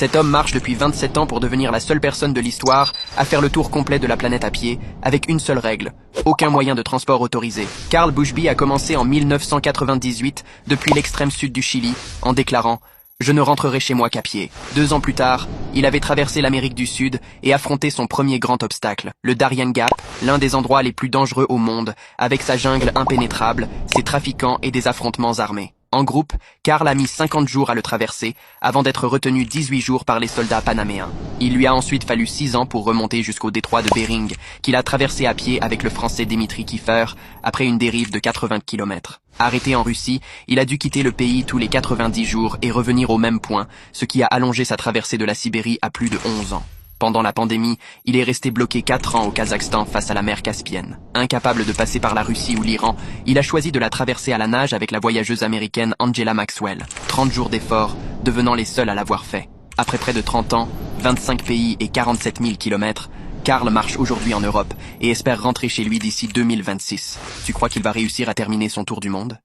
Cet homme marche depuis 27 ans pour devenir la seule personne de l'histoire à faire le tour complet de la planète à pied, avec une seule règle, aucun moyen de transport autorisé. Carl Bushby a commencé en 1998 depuis l'extrême sud du Chili, en déclarant « Je ne rentrerai chez moi qu'à pied ». 2 ans plus tard, il avait traversé l'Amérique du Sud et affronté son premier grand obstacle, le Darien Gap, l'un des endroits les plus dangereux au monde, avec sa jungle impénétrable, ses trafiquants et des affrontements armés. En groupe, Carl a mis 50 jours à le traverser, avant d'être retenu 18 jours par les soldats panaméens. Il lui a ensuite fallu 6 ans pour remonter jusqu'au détroit de Bering, qu'il a traversé à pied avec le français Dimitri Kiefer, après une dérive de 80 km. Arrêté en Russie, il a dû quitter le pays tous les 90 jours et revenir au même point, ce qui a allongé sa traversée de la Sibérie à plus de 11 ans. Pendant la pandémie, il est resté bloqué 4 ans au Kazakhstan face à la mer Caspienne. Incapable de passer par la Russie ou l'Iran, il a choisi de la traverser à la nage avec la voyageuse américaine Angela Maxwell. 30 jours d'efforts, devenant les seuls à l'avoir fait. Après près de 30 ans, 25 pays et 47 000 kilomètres, Carl marche aujourd'hui en Europe et espère rentrer chez lui d'ici 2026. Tu crois qu'il va réussir à terminer son tour du monde ?